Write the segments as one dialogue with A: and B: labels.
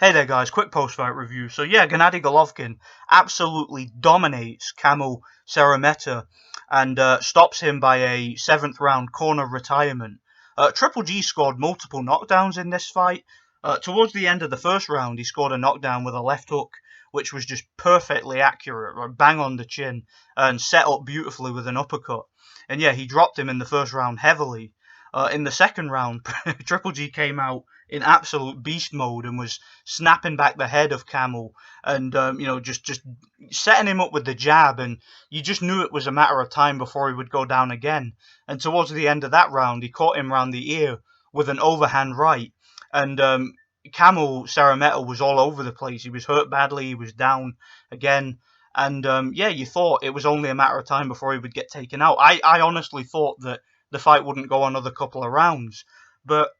A: Hey there guys, quick post-fight review. So yeah, Gennady Golovkin absolutely dominates Kamil Szeremeta and stops him by a 7th round corner retirement. Triple G scored multiple knockdowns in this fight. Towards the end of the first round, he scored a knockdown with a left hook, which was just perfectly accurate, right, bang on the chin, and set up beautifully with an uppercut. And yeah, he dropped him in the first round heavily. In the second round, Triple G came out in absolute beast mode and was snapping back the head of Kamil and just setting him up with the jab, and you just knew it was a matter of time before he would go down again. And towards the end of that round, he caught him round the ear with an overhand right, and Kamil Szeremeta was all over the place. He was hurt badly. He was down again. And yeah, you thought it was only a matter of time before he would get taken out. I honestly thought that the fight wouldn't go another couple of rounds. But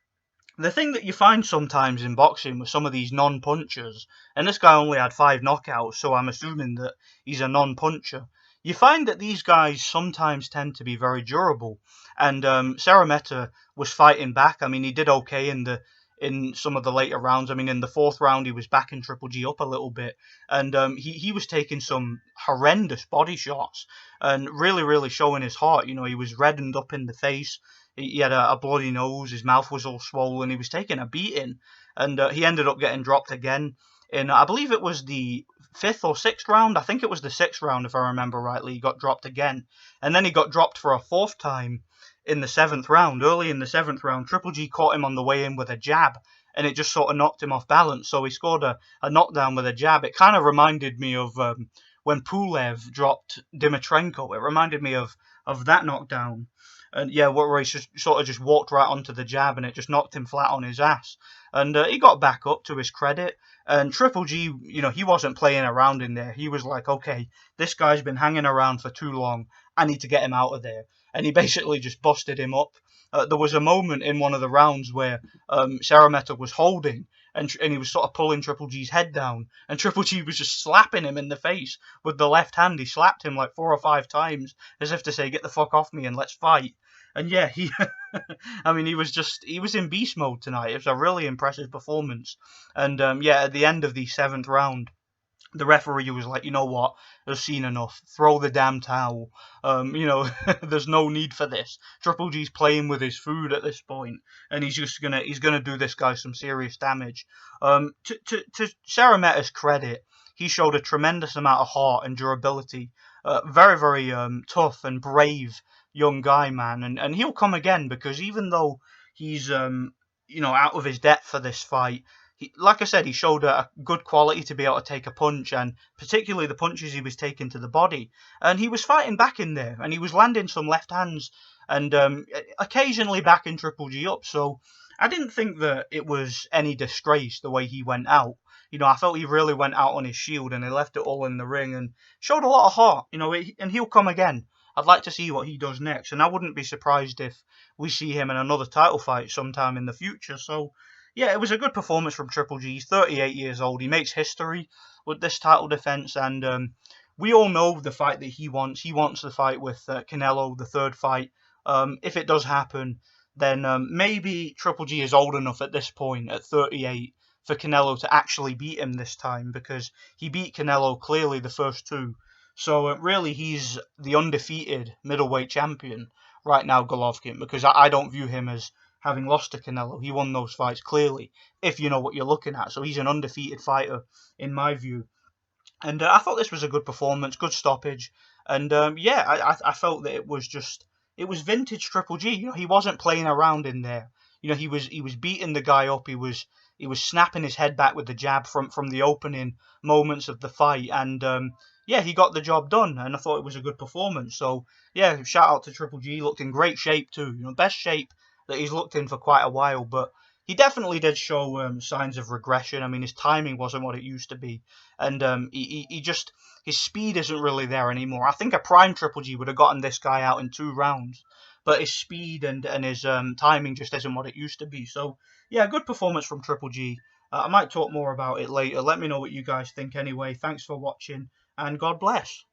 A: the thing that you find sometimes in boxing with some of these non-punchers, and this guy only had 5 knockouts, so I'm assuming that he's a non-puncher, you find that these guys sometimes tend to be very durable. And Szeremeta was fighting back. I mean, he did okay in some of the later rounds. I mean, in the fourth round, he was backing Triple G up a little bit, and he was taking some horrendous body shots and really showing his heart. You know, he was reddened up in the face. He had a bloody nose. His mouth was all swollen. He was taking a beating, and he ended up getting dropped again in, I believe it was the 5th or 6th round. I think it was the 6th round, if I remember rightly. He got dropped again, and then he got dropped for a 4th time in the 7th round. Early in the 7th round, Triple G caught him on the way in with a jab, and it just sort of knocked him off balance. So he scored a knockdown with a jab. It kind of reminded me of when Pulev dropped Dimitrenko. It reminded me of that knockdown. And yeah, where he sort of just walked right onto the jab and it just knocked him flat on his ass. And he got back up, to his credit. And Triple G, he wasn't playing around in there. He was like, okay, this guy's been hanging around for too long. I need to get him out of there. And he basically just busted him up. There was a moment in one of the rounds where Szeremeta was holding and he was sort of pulling Triple G's head down, and Triple G was just slapping him in the face with the left hand. He slapped him like 4 or 5 times as if to say, get the fuck off me and let's fight. And yeah, I mean, he was in beast mode tonight. It was a really impressive performance. And yeah, at the end of the 7th round, the referee was like, you know what, I've seen enough. Throw the damn towel. There's no need for this. Triple G's playing with his food at this point, and he's gonna do this guy some serious damage. To Szeremeta's credit, he showed a tremendous amount of heart and durability. Very tough and brave young guy, man, and he'll come again, because even though he's out of his depth for this fight, like I said, he showed a good quality to be able to take a punch, and particularly the punches he was taking to the body. And he was fighting back in there, and he was landing some left hands, and occasionally backing Triple G up. So I didn't think that it was any disgrace the way he went out. I felt he really went out on his shield, and he left it all in the ring, and showed a lot of heart. And he'll come again. I'd like to see what he does next, and I wouldn't be surprised if we see him in another title fight sometime in the future. So yeah, it was a good performance from Triple G. He's 38 years old. He makes history with this title defense, and we all know the fight that he wants. He wants the fight with Canelo, the 3rd fight. If it does happen, then maybe Triple G is old enough at this point, at 38, for Canelo to actually beat him this time, because he beat Canelo clearly the first 2. So really, he's the undefeated middleweight champion right now, Golovkin, because I don't view him as having lost to Canelo. He won those fights clearly, if you know what you're looking at. So he's an undefeated fighter, in my view. And I thought this was a good performance, good stoppage. And yeah, I felt that it was vintage Triple G. He wasn't playing around in there. He was beating the guy up. He was snapping his head back with the jab from the opening moments of the fight. And yeah, he got the job done, and I thought it was a good performance. So yeah, shout out to Triple G. He looked in great shape too. Best shape that he's looked in for quite a while, but he definitely did show signs of regression. I mean, his timing wasn't what it used to be, and his speed isn't really there anymore. I think a prime Triple G would have gotten this guy out in 2 rounds, but his speed and his timing just isn't what it used to be. So yeah, good performance from Triple G. I might talk more about it later. Let me know what you guys think anyway. Thanks for watching, and God bless.